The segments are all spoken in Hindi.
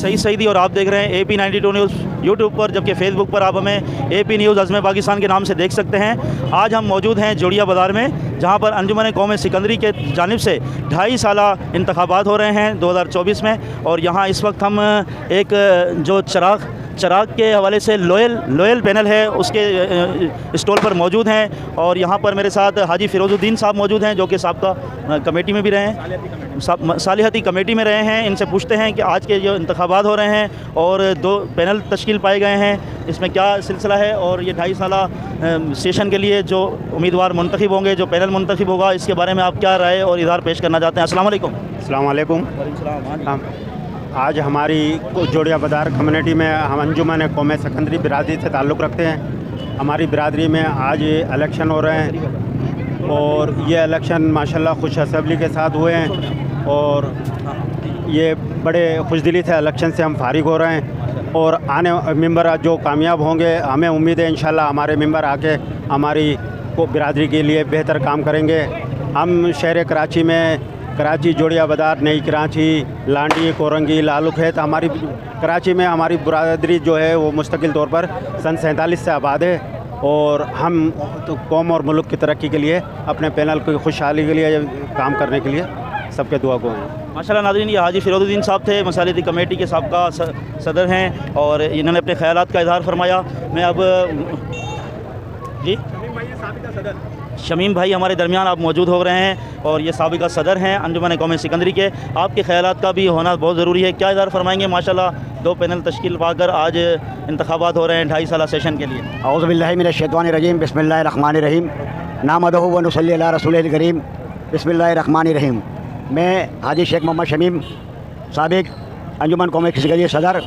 सईद सईदी और आप देख रहे हैं AP 92 न्यूज़ यूट्यूब पर, जबकि फेसबुक पर आप हमें AP न्यूज़ अज़्म पाकिस्तान के नाम से देख सकते हैं। आज हम मौजूद हैं जोड़िया बाज़ार में, जहां पर अंजुमन कौम सिकंदरी के जानिब से 2.5 साला इंतखाबात हो रहे हैं 2024 में। और यहाँ इस वक्त हम एक जो चराग के हवाले से लोयल पैनल है उसके स्टॉल पर मौजूद हैं। और यहाँ पर मेरे साथ हाजी फ़िरोज़ुद्दीन साहब मौजूद हैं, जो कि साबका कमेटी में भी रहे हैं, सालिहती कमेटी में रहे हैं। इनसे पूछते हैं कि आज के जो इंतखाबात हो रहे हैं और 2 पैनल तश्कील पाए गए हैं, इसमें क्या सिलसिला है, और ये 2.5 साला सेशन के लिए जो उम्मीदवार मुंतखब होंगे, जो पैनल मुंतखब होगा, इसके बारे में आप क्या राय और इज़हार पेश करना चाहते हैं। अस्सलाम वालेकुम। अस्सलाम वालेकुम। आज हमारी जोड़िया बाज़ार कम्युनिटी में हम अंजुमन कौम सिकंदरी बिरादरी से ताल्लुक़ रखते हैं। हमारी बिरादरी में आज इलेक्शन हो रहे हैं और ये इलेक्शन माशाल्लाह खुश असम्बली के साथ हुए हैं और ये बड़े खुशदिली से इलेक्शन से हम फारिग हो रहे हैं। और आने मेंबर जो कामयाब होंगे, हमें उम्मीद है इंशाल्लाह हमारे मेंबर आके हमारी को बिरादरी के लिए बेहतर काम करेंगे। हम शहर कराची में कराची, जोड़िया बाज़ार, नई कराची, लांडी, कोरंगी, लालूखेत, हमारी कराची में हमारी बिरादरी जो है वो मुस्तकिल तौर पर सन 47 से आबाद है। और हम तो कौम और मुल्क की तरक्की के लिए, अपने पैनल की खुशहाली के लिए काम करने के लिए सबके दुआ गो हैं। माशाल्लाह नाज़रीन, ये हाजी फ़िरोज़ुद्दीन साहब थे, मसालियाती कमेटी के साबका सदर हैं और इन्होंने अपने ख़यालात का इज़हार फरमाया। मैं अब जी शमीम भाई हमारे दरमियान आप मौजूद हो रहे हैं और ये साबिका सदर हैं अंजुमन कौम सिकंदरी के। आपके ख़यालात का भी होना बहुत ज़रूरी है, क्या इज़हार फरमाएंगे। माशाल्लाह 2 पैनल तश्कील पाकर आज इंतखाबात हो रहे हैं 2.5 साला सेशन के लिए। औज़ु बिल्लाहि मिनश शैतानिर रजीम, बिस्मिल्लाहिर रहमानिर रहीम, नामदहु व नुसल्ली अला रसूलिल करीम, बिस्मिल्लाहिर रहमानिर रहीम। मैं हाजी शेख मोहम्मद शमीम, साबिक अंजुमन कौम सिकंदरी सदर।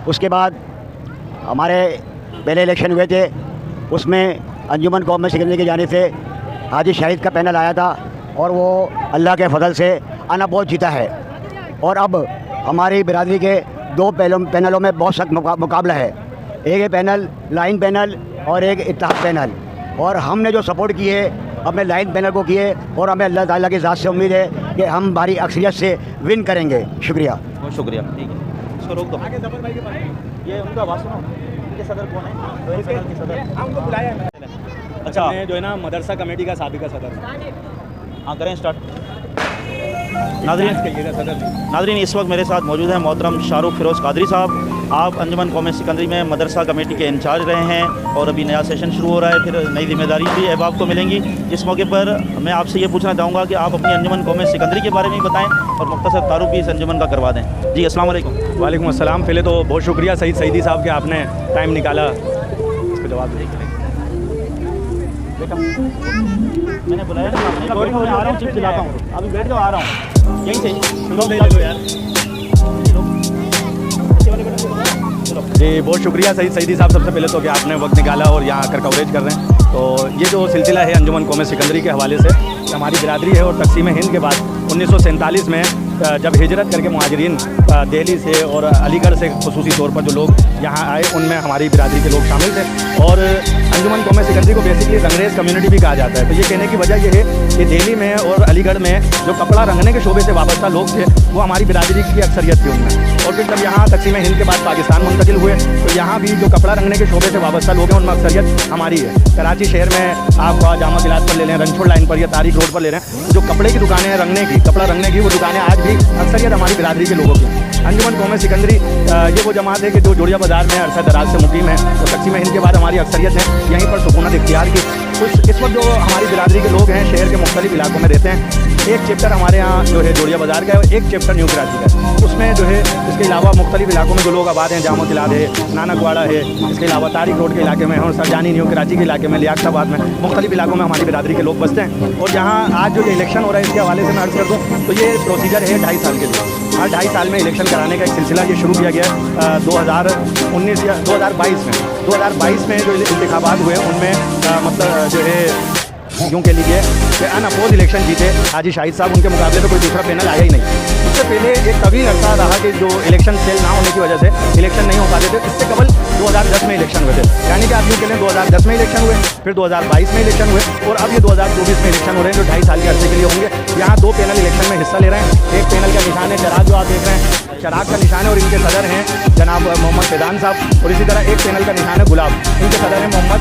उसके बाद हमारे पहले इलेक्शन हुए थे, उसमें अंजुमन कौम सिकंदरी की जानिब से हाजी शाहिद का पैनल आया था और वो अल्लाह के फजल से अना बहुत जीता है। और अब हमारी बिरादरी के 2 पैनलों में बहुत सख्त मुकाबला है। एक है पैनल लाइन पैनल और एक इत्तेहाद पैनल, और हमने जो सपोर्ट किए अपने लाइन पैनल को किए और हमें अल्लाह ताला की ज़ात से उम्मीद है कि हम भारी अक्सरियत से विन करेंगे। शुक्रिया, बहुत शुक्रिया। ठीक है, इसको रोक दो। ये उनका आवाज़ सुनो, इनके सदर कौन है? हमको बुलाया है। अच्छा, मैं जो है ना मदरसा कमेटी का साबिका सदर। हाँ, करें स्टार्ट। नाज़रीन इस वक्त मेरे साथ मौजूद हैं मोहतरम शाहरुख फ़िरोज़ कादरी साहब। आप अंजुमन कौम सिकंदरी में मदरसा कमेटी के इंचार्ज रहे हैं और अभी नया सेशन शुरू हो रहा है, फिर नई जिम्मेदारी भी अब आपको मिलेंगी। इस मौके पर मैं आपसे ये पूछना चाहूँगा कि आप अपनी अंजुमन कौम सिकंदरी के बारे में बताएँ और मुख्तसर तारुफ भी इस अंजुमन का करवा दें। जी अस्सलाम वालेकुम। वालेकुम अस्सलाम। पहले तो बहुत शुक्रिया सईद सईदी साहब के, आपने टाइम निकाला इसको जवाब देने के लिए। मैंने बुलाया ना, आपने कहा बैठो, मैं आ रहा हूँ, चिप दिलाता हूँ, अभी बैठ जाओ, आ रहा हूँ यहीं से शुरू यार। जी बहुत शुक्रिया सईद सईदी साहब, सबसे पहले तो कि आपने वक्त निकाला और यहाँ आकर कवरेज कर रहे हैं। तो ये जो सिलसिला है अंजुमन कौम सिकंदरी के हवाले से, हमारी बिरादरी है और तकसीम हिंद के बाद 1947 में जब हिजरत करके मुहाजिरीन दिल्ली से और अलीगढ़ से खुसूसी तौर पर जो लोग यहाँ आए, उनमें हमारी बिरादरी के लोग शामिल थे। और अंजुमन कौम सिकंदरी को बेसिकली रंगरेज़ कम्युनिटी भी कहा जाता है। तो ये कहने की वजह यह है कि दिल्ली में और अलीगढ़ में जो कपड़ा रंगने के शोबे से वाबस्ता लोग थे, वो हमारी बिरादरी की अक्सरियत थी उनमें। और फिर जब यहाँ तकसीम हिंद के बाद पाकिस्तान मुंतकिल हुए, तो यहाँ भी जो कपड़ा रंगने के शोबे से वाबस्ता लोग हैं, उनमें अक्सरियत हमारी है। कराची शहर में आप जामा गिलास पर ले लें, रनछोड़ लाइन पर या तारीख रोड पर ले लें, जो कपड़े की दुकानें हैं रंगने की, कपड़ा रंगने की, वो दुकानें आज भी अक्सरियत हमारी बिरादरी के लोगों की। अंजुमन कौम सिकंदरी ये वो जमात है कि जो जोड़िया बाज़ार में अरसा दराज से मुकीम है। तो तकसीम हिंद के बाद हमारी अक्सरियत है यहीं पर सुकूनत इख्तियार की। इस वक्त जो हमारी बिरादरी के लोग हैं शहर के मुख्तलिफ इलाकों में रहते हैं। एक चैप्टर हमारे यहाँ जो है जोड़िया बाज़ार का है और एक चैप्टर न्यू कराची का है। उसमें जो है इसके अलावा मुख्तलिफ इलाकों में जो लोग आबाद हैं, जामा किलाद है, नानकवाड़ा है, इसके अलावा तारिक रोड के इलाके में और सरजानी न्यू कराची के इलाके में, लियाकताबाद में, मुख्तलिफ इलाकों में हमारी बिरादरी के लोग बसते हैं। और जहाँ आज जो इलेक्शन हो रहा है, इसके हवाले से मैं अर्ज़ कर दूँ तो ये प्रोसीजर है 2.5 साल के लिए। हर 2.5 साल में इलेक्शन कराने का एक सिलसिला ये शुरू किया गया है 2019 या 2022 में। 2022 में जो इंतखाबात हुए उनमें मतलब जो है यूँ कह लीजिए कि अनअपोज इलेक्शन जीते हाजी शाहिद साहब। उनके मुकाबले तो कोई दूसरा पैनल आया ही नहीं। सबसे पहले एक तवील अरसा रहा कि जो इलेक्शन सेल ना होने की वजह से इलेक्शन नहीं हो पाते थे। इससे कबल 2010 में इलेक्शन हुए थे, यानी कि आप यूँ कहें 2010 में इलेक्शन हुए, फिर 2022 में इलेक्शन हुए और अब ये 2024 में इलेक्शन हो रहे हैं, जो 2.5 साल के अरसे के लिए होंगे। यहाँ 2 पैनल इलेक्शन में हिस्सा ले रहे हैं। एक पैनल का निशान है चिराग, जो आप देख रहे हैं, चिराग का निशान है और इनके सदर हैं जनाब मोहम्मद फैज़ान साहब, और इसी तरह एक पैनल का निशान है गुलाब, इनके सदर हैं मोहम्मद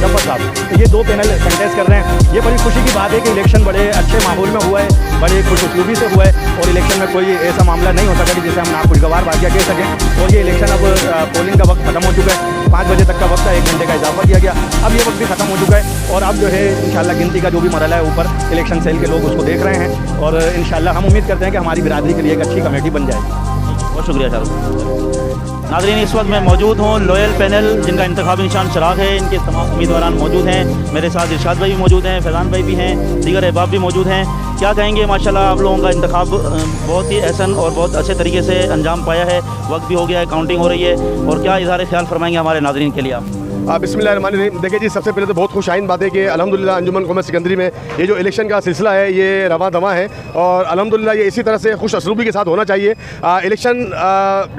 जफर साहब। तो ये 2 पैनल कंटेस्ट कर रहे हैं। ये बड़ी खुशी की बात है कि इलेक्शन बड़े अच्छे माहौल में हुआ है, बड़े खुशउस्लूबी से हुआ है और इलेक्शन में कोई ऐसा मामला नहीं हो सका कि जिसे हम नाखुशगवार वाक़या कह सकें। और ये इलेक्शन अब पोलिंग का वक्त ख़त्म हो चुका है, 5 बजे तक का वक्त है, 1 घंटे का इजाफा किया गया। अब ये वक्त भी ख़त्म हो चुका है और अब जो है इंशाल्लाह गिनती का जो भी मरहला है ऊपर इलेक्शन सेल के लोग उसको देख रहे हैं और इंशाल्लाह हम उम्मीद करते हैं कि हमारी बिरादरी के लिए एक अच्छी कमेटी बन जाए। बहुत शुक्रिया शाहरुख। नाज़रीन, इस वक्त मैं मौजूद हूँ लॉयल पैनल जिनका इंतखाबी निशान चिराग है, इनके तमाम उम्मीदवारान मौजूद हैं। मेरे साथ इरशाद भाई भी मौजूद हैं, फैज़ान भाई भी हैं, दीगर अहबाब भी मौजूद हैं। क्या कहेंगे, माशाल्लाह आप लोगों का इंतखाब बहुत ही एहसन और बहुत अच्छे तरीके से अंजाम पाया है, वक्त भी हो गया है, काउंटिंग हो रही है, और क्या इज़हार ख्याल फरमाएंगे हमारे नाज़रीन के लिए आप? बिस्मिल्लाहिर्रहमानिर्रहीम। देखिए जी, सबसे पहले तो बहुत खुशाइन बात है कि अल्हम्दुलिल्लाह अंजुमन कौम सिकंदरी में ये जो इलेक्शन का सिलसिला है ये रवा दवा है और अल्हम्दुलिल्लाह ये इसी तरह से खुश असलूबी के साथ होना चाहिए। इलेक्शन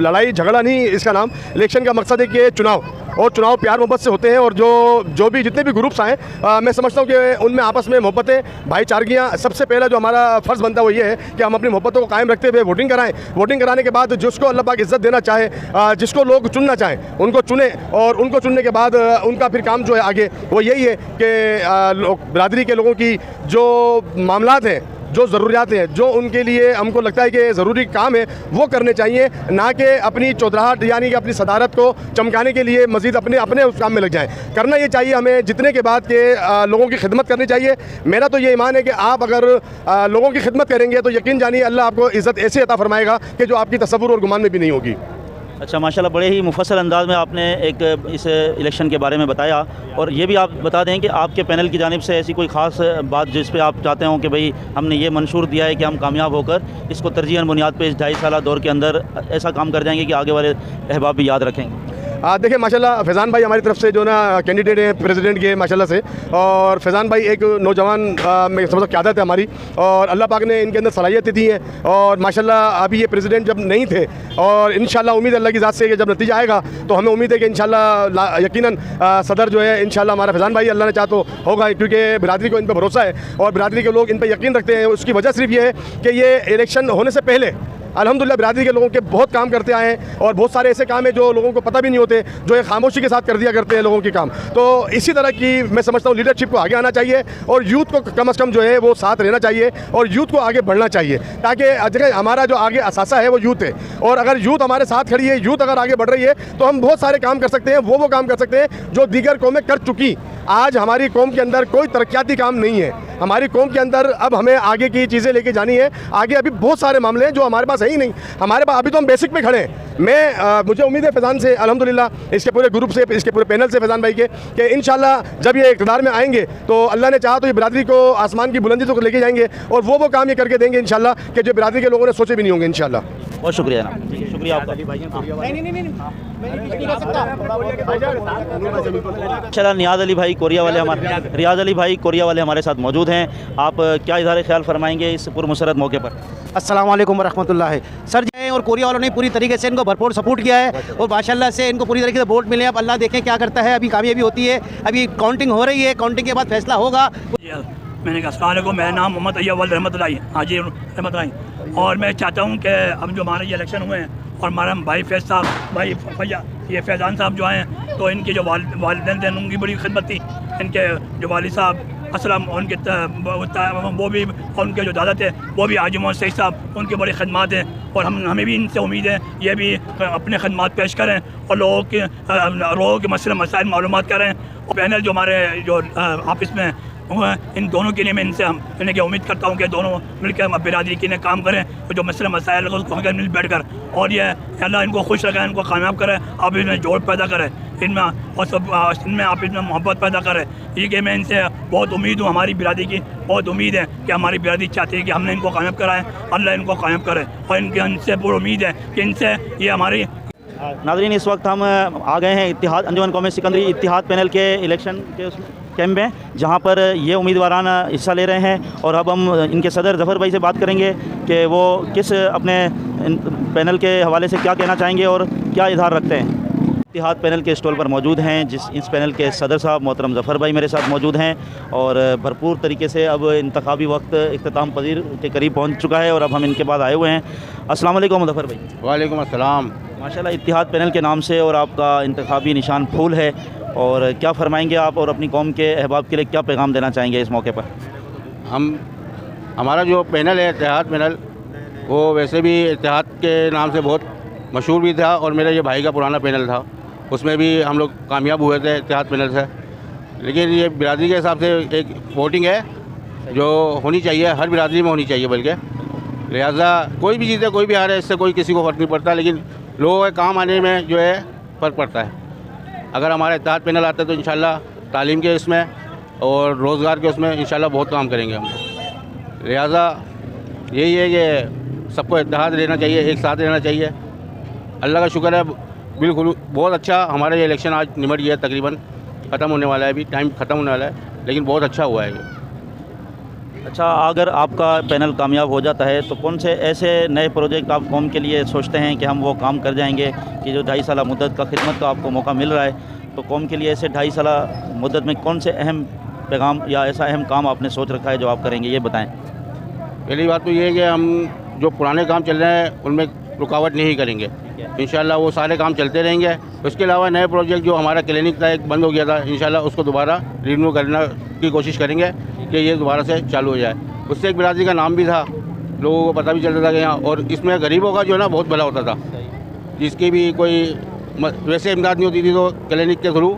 लड़ाई झगड़ा नहीं इसका नाम, इलेक्शन का मकसद है कि चुनाव, और चुनाव प्यार मोहब्बत से होते हैं और जो भी जितने भी ग्रुप्स आए मैं समझता हूँ कि उनमें आपस में मोहब्बतें, भाईचारगियाँ, सबसे पहला जो हमारा फ़र्ज़ बनता है वो ये है कि हम अपनी मोहब्बतों को कायम रखते हुए वोटिंग कराएं। वोटिंग कराने के बाद जिसको अल्लाह पाक इज़्ज़त देना चाहे, जिसको लोग चुनना चाहें उनको चुने, और उनको चुनने के बाद उनका फिर काम जो है आगे वो यही है कि बिरादरी के लोगों की जो मामलात हैं, जो ज़रूरियात हैं, जो उनके लिए हमको लगता है कि ज़रूरी काम है वो करने चाहिए, ना कि अपनी चौधराहट यानी कि अपनी सदारत को चमकाने के लिए मज़ीद अपने उस काम में लग जाएं। करना ये चाहिए हमें जितने के बाद के लोगों की खिदमत करनी चाहिए। मेरा तो ये ईमान है कि आप अगर लोगों की खिदमत करेंगे तो यकीन जानिए अल्लाह आपको इज़्ज़त ऐसे अता फरमाएगा कि जो आपकी तसव्वुर और गुमान में भी नहीं होगी। अच्छा, माशाल्लाह बड़े ही मुफस्सल अंदाज़ में आपने एक इस इलेक्शन के बारे में बताया, और ये भी आप बता दें कि आपके पैनल की जानिब से ऐसी कोई ख़ास बात जिस पे आप चाहते हो कि भाई हमने ये मंशूर दिया है कि हम कामयाब होकर इसको तरजीहन बुनियाद पे इस 2.5 साल दौर के अंदर ऐसा काम कर जाएंगे कि आगे वाले अहबाब भी याद रखेंगे। देखिए माशाल्लाह फैज़ान भाई हमारी तरफ से जो ना कैंडिडेट हैं प्रेसिडेंट के माशाल्लाह से, और फैज़ान भाई एक नौजवान मैं समझता क़यादत है हमारी, और अल्लाह पाक ने इनके अंदर सलाहियतें दी हैं, और माशाल्लाह अभी ये प्रेसिडेंट जब नहीं थे, और इंशाल्लाह उम्मीद अल्लाह की ज़ात से कि जब नतीजा आएगा तो हमें उम्मीद है कि इंशाल्लाह यकीनन सदर जो है इंशाल्लाह हमारा फैज़ान भाई, अल्लाह ने चाहा तो होगा, क्योंकि बिरादरी को इन पर भरोसा है और बिरादरी के लोग इन पर यकीन रखते हैं। उसकी वजह सिर्फ ये है कि ये इलेक्शन होने से पहले अल्हम्दुलिल्लाह बिरादरी के लोगों के बहुत काम करते आए हैं, और बहुत सारे ऐसे काम हैं जो लोगों को पता भी नहीं होते, जो एक खामोशी के साथ कर दिया करते हैं लोगों के काम। तो इसी तरह की मैं समझता हूँ लीडरशिप को आगे आना चाहिए, और यूथ को कम अज़ कम जो है वो साथ रहना चाहिए, और यूथ को आगे बढ़ना चाहिए, ताकि जगह हमारा जो आगे असासा है वो यूथ है, और अगर यूथ हमारे साथ खड़ी है, यूथ अगर आगे बढ़ रही है तो हम बहुत सारे काम कर सकते हैं, वो काम कर सकते हैं जो दीगर कौमें कर चुकी। आज हमारी कौम के अंदर कोई तरक्याती काम नहीं है, हमारी कौम के अंदर अब हमें आगे की चीज़ें लेके जानी है। आगे अभी बहुत सारे मामले हैं जो हमारे पास है ही नहीं, हमारे पास अभी तो हम बेसिक पे खड़े हैं। मुझे उम्मीद है फैज़ान से, अल्हम्दुलिल्लाह इसके पूरे ग्रुप से, इसके पूरे पैनल से, फैज़ान भाई के, कि इंशाल्लाह जब ये इक़्तिदार में आएंगे तो अल्लाह ने चाहा तो ये बिरादरी को आसमान की बुलंदी तक लेके जाएंगे, और वो काम ये करके देंगे इंशाल्लाह कि जो बिरादरी के लोगों ने सोचे भी नहीं होंगे इंशाल्लाह। बहुत शुक्रिया जनाब, शुक्रिया आपका। चला नियाज़ अली भाई कोरिया वाले रियाज़ अली भाई कोरिया वाले हमारे साथ मौजूद हैं। आप क्या इज़हार ख्याल फरमाएंगे इस पुरमसरत मौके पर? अस्सलाम वालेकुम वरहमतुल्लाह। सर जो है और कोरिया वालों ने पूरी तरीके से इनको भरपूर सपोर्ट किया है, और माशाल्लाह से इनको पूरी तरीके से वोट मिले। अब अल्लाह देखें क्या करता है, अभी कामयाबी होती है, अभी काउंटिंग हो रही है, काउंटिंग के बाद फैसला होगा। मैंने कहा अस्सलाम वालेकुम, मेरा नाम मोहम्मद अय्यब रहमतुल्लाह हाजी रहमतुल्लाह, और मैं चाहता हूँ कि अब जो हमारे ये इलेक्शन हुए हैं और हमारा भाई फैज़ साहब, भाई भैया ये फैज़ान साहब जो आए हैं, तो इनके जो वालिदैन थे उनकी बड़ी खिदमत थी। इनके जो वालिद साहब असलम, उनके वो भी, और उनके जो दादा थे वो भी हाजी मोहम्मद सईद साहब, उनकी बड़ी खदमात हैं, और हमें भी इनसे उम्मीद है ये भी अपने खदमात पेश करें और लोगों के मसले मसाइल मालूमात करें। और पैनल जो हमारे जो ऑफिस में इन दोनों के लिए मैं इनके उम्मीद करता हूँ कि दोनों मिलकर बिरादरी के लिए काम करें, और जो मसले मसाइल उसको मिल बैठ कर, और ये अल्लाह इनको खुश रखे, इनको कामयाब करे, आप इसमें जोड़ पैदा करें इनमें, और सब इनमें आप इसमें मोहब्बत पैदा करें। ये कि मैं इनसे बहुत उम्मीद हूँ, हमारी बिरादरी की बहुत उम्मीद है कि हमारी बिरादरी चाहती है कि हमने इनको कामयाब कराएं, अल्लाह इनको कामयाब करे, और इनसे पूरी उम्मीद है कि इनसे ये हमारी। नाज़रीन, इस वक्त हम आ गए हैं इत्तिहाद अंजुमन कौम सिकंदरी इत्तिहाद पैनल के इलेक्शन के उसमें कैंप में, जहां पर ये उम्मीदवारान हिस्सा ले रहे हैं। और अब हम इनके सदर ज़फ़र भाई से बात करेंगे कि वो किस अपने पैनल के हवाले से क्या कहना चाहेंगे और क्या इज़हार रखते हैं। इत्तिहाद पैनल के स्टॉल पर मौजूद हैं, इस पैनल के सदर साहब मोहतरम ज़फ़र भाई मेरे साथ मौजूद हैं। और भरपूर तरीके से अब इंतखाबी वक्त इख्तिताम पजीर के करीब पहुंच चुका है और अब हम इनके बाद आए हुए हैं। अस्सलाम वालेकुम ज़फ़र भाई। वालेकुम अस्सलाम। माशाल्लाह इत्तिहाद पैनल के नाम से और आपका इंतखाबी निशान फूल है, और क्या फरमाएंगे आप और अपनी कौम के अहबाब के लिए क्या पैगाम देना चाहेंगे इस मौके पर। हमारा जो पैनल है इत्तिहाद पैनल, वो वैसे भी इत्तिहाद के नाम से बहुत मशहूर भी था और मेरा ये भाई का पुराना पैनल था, उसमें भी हम लोग कामयाब हुए थे इत्तिहाद पैनल से। लेकिन ये बिरादरी के हिसाब से एक वोटिंग है जो होनी चाहिए, हर बिरादरी में होनी चाहिए, बल्कि लिहाजा कोई भी जीते कोई भी हारे इससे कोई किसी को फ़र्क नहीं पड़ता, लेकिन लोगों के काम आने में जो है फ़र्क पड़ता है। अगर हमारा इत्तिहाद पैनल आता है तो इंशाल्लाह तालीम के इसमें और रोज़गार के उसमें इंशाल्लाह बहुत काम करेंगे हम। लिहाजा यही है कि सबको इत्तिहाद रहना चाहिए, एक साथ रहना चाहिए। अल्लाह का शुक्र है, बिल्कुल बहुत अच्छा हमारा ये इलेक्शन आज निमट गया, तकरीबन ख़त्म होने वाला है, अभी टाइम ख़त्म होने वाला है, लेकिन बहुत अच्छा हुआ है ये। अच्छा, अगर आपका पैनल कामयाब हो जाता है तो कौन से ऐसे नए प्रोजेक्ट आप कौम के लिए सोचते हैं कि हम वो काम कर जाएंगे कि जो 2.5 साल मुद्दत का खिदमत का आपको मौका मिल रहा है, तो कौम के लिए ऐसे 2.5 साल मुद्दत में कौन से अहम पैगाम या ऐसा अहम काम आपने सोच रखा है जो आप करेंगे, ये बताएं। पहली बात तो ये है कि हम जो पुराने काम चल रहे हैं उनमें रुकावट नहीं करेंगे, इंशाल्लाह वो सारे काम चलते रहेंगे। उसके अलावा नए प्रोजेक्ट जो हमारा क्लिनिक था एक बंद हो गया था, इंशाल्लाह उसको दोबारा रिन्यू करने की कोशिश करेंगे कि ये दोबारा से चालू हो जाए। उससे एक बिरादरी का नाम भी था, लोगों को पता भी चलता था कि यहाँ, और इसमें गरीबों का जो है ना बहुत भला होता था, जिसकी भी कोई वैसे इमदाद नहीं होती थी तो क्लिनिक के थ्रू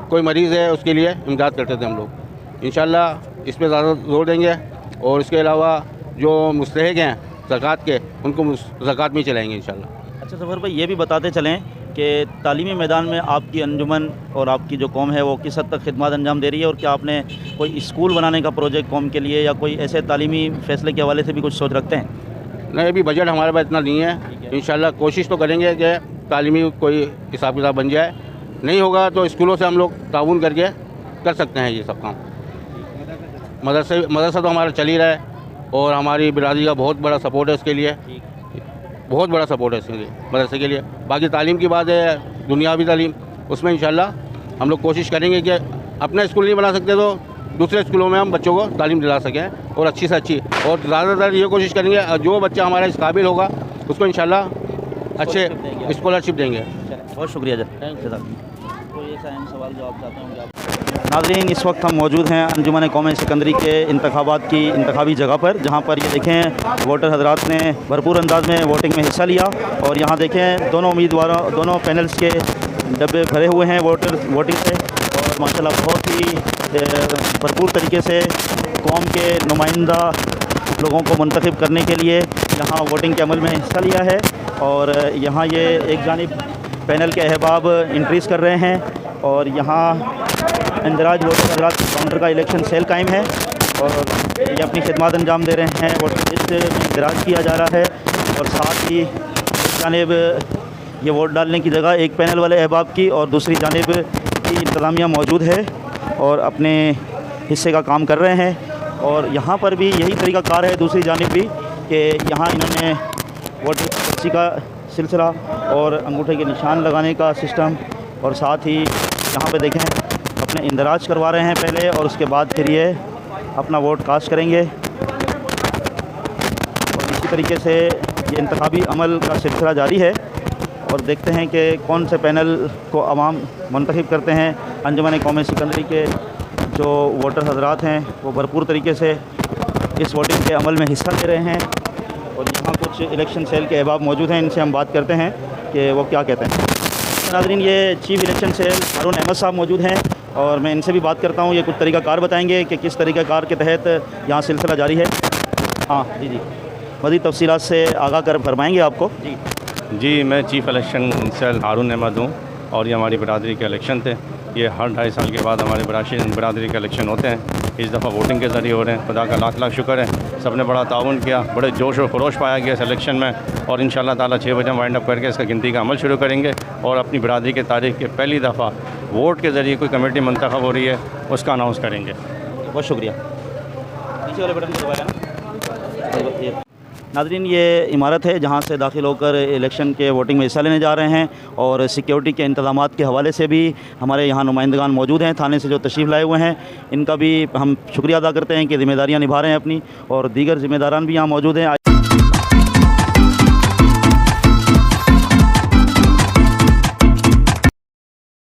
कोई मरीज़ है उसके लिए इमदाद करते थे हम लोग। इंशाल्लाह इस पर ज़्यादा जोर देंगे और इसके अलावा जो मुस्तहिक हैं ज़कात के, उनको ज़कात में चलाएँगे इंशाल्लाह। अच्छा ज़फ़र भाई, ये भी बताते चलें कि तालीमी मैदान में आपकी अंजुमन और आपकी जो कौम है वो किस हद तक खिदमत अंजाम दे रही है, और क्या आपने कोई स्कूल बनाने का प्रोजेक्ट कौम के लिए या कोई ऐसे तालीमी फ़ैसले के हवाले से भी कुछ सोच रखते हैं? नहीं, अभी बजट हमारे पास इतना नहीं है, इंशाल्लाह कोशिश तो करेंगे कि तालीमी कोई हिसाब किताब बन जाए। नहीं होगा तो स्कूलों से हम लोग ताउन करके कर सकते हैं ये सब काम। मदरसा तो हमारा चल ही रहा है और हमारी बिरादरी का बहुत बड़ा सपोर्ट है उसके लिए, बहुत बड़ा सपोर्ट है इसके लिए, मदरसे के लिए। बाकी तालीम की बात है, दुनियावी तालीम, उसमें इंशाल्लाह हम लोग कोशिश करेंगे कि अपना स्कूल नहीं बना सकते तो दूसरे स्कूलों में हम बच्चों को तालीम दिला सकें और अच्छी से अच्छी, और ज़्यादातर ये कोशिश करेंगे जो बच्चा हमारा इस काबिल होगा उसको इंशाल्लाह अच्छे स्कॉलरशिप देंगे। बहुत शुक्रिया जनाब। कोई ऐसा अहम सवाल जो आप चाहते होंगे आप। नाज़रीन, इस वक्त हम मौजूद हैं अंजुमन कौम सिकंदरी के इंतखाबात की इंतखाबी जगह पर, जहां पर ये देखें वोटर हजरात ने भरपूर अंदाज में वोटिंग में हिस्सा लिया। और यहाँ देखें दोनों उम्मीदवारों, दोनों पैनल्स के डब्बे भरे हुए हैं वोटिंग से, और माशाल्लाह बहुत ही भरपूर तरीके से कौम के नुमाइंदा लोगों को मुंतखब करने के लिए यहाँ वोटिंग के अमल में हिस्सा लिया है। और यहाँ ये एक जानिब पैनल के अहबाब इंक्रीज़ कर रहे हैं और यहाँ इंदराज वोटर हजरात काउंटर का इलेक्शन सेल कायम है और ये अपनी खिदमत अंजाम दे रहे हैं। वोटर लिस्ट में इंदराज किया जा रहा है और साथ ही एक जानिब ये वोट डालने की जगह एक पैनल वाले अहबाब की और दूसरी जानिब की इंतज़ामिया मौजूद है और अपने हिस्से का काम कर रहे हैं। और यहाँ पर भी यही तरीका कार है दूसरी जानिब भी कि यहाँ इन्होंने वोटर पर्ची का सिलसिला और अंगूठे के निशान लगाने का सिस्टम, और साथ ही यहाँ पे देखें अपने इंदराज करवा रहे हैं पहले और उसके बाद फिर ये अपना वोट कास्ट करेंगे। और इसी तरीके से ये इंतखाबी अमल का सिलसिला जारी है और देखते हैं कि कौन से पैनल को अवाम मुंतखब करते हैं। अंजुमन कौम सिकंदरी के जो वोटर हजरात हैं वो भरपूर तरीके से इस वोटिंग के अमल में हिस्सा ले रहे हैं और यहाँ कुछ इलेक्शन सेल के अहबाब मौजूद हैं, इनसे हम बात करते हैं कि वो क्या कहते हैं। नाज़रीन, ये चीफ़ इलेक्शन सेल हारून अहमद साहब मौजूद हैं और मैं इनसे भी बात करता हूँ। ये कुछ तरीक़ाकार बताएंगे कि किस तरीक़ाकार के तहत यहाँ सिलसिला जारी है। हाँ जी, मज़ीद तफसीलात से आगाह कर फरमाएँगे आपको। जी, मैं चीफ़ इलेक्शन सेल हारून अहमद हूँ और ये हमारी बरादरी के इलेक्शन थे। ये हर 2.5 साल के बाद हमारे बरादरी के इलेक्शन होते हैं। इस दफ़ा वोटिंग के ज़रिए हो रहे हैं। खुदा का लाख लाख शुक्र है, सबने बड़ा ताउन किया, बड़े जोश और खरोश पाया गया इस इलेक्शन में और इंशाअल्लाह ताला 6 बजे वाइंड अप करके इसका गिनती का अमल शुरू करेंगे और अपनी बरादरी के तारीख़ के पहली दफ़ा वोट के ज़रिए कोई कमेटी मंतखब हो रही है उसका अनाउंस करेंगे। बहुत शुक्रिया। नीचे वाले बटन को दबाया ना। नाज़रीन, ये इमारत है जहाँ से दाखिल होकर इलेक्शन के वोटिंग में हिस्सा लेने जा रहे हैं और सिक्योरिटी के इंतज़ामात के हवाले से भी हमारे यहाँ नुमाइंदगान मौजूद हैं। थाने से जो तशरीफ़ लाए हुए हैं इनका भी हम शुक्रिया अदा करते हैं कि ज़िम्मेदारियाँ निभा रहे हैं अपनी, और दीगर ज़िम्मेदारान भी यहाँ मौजूद हैं।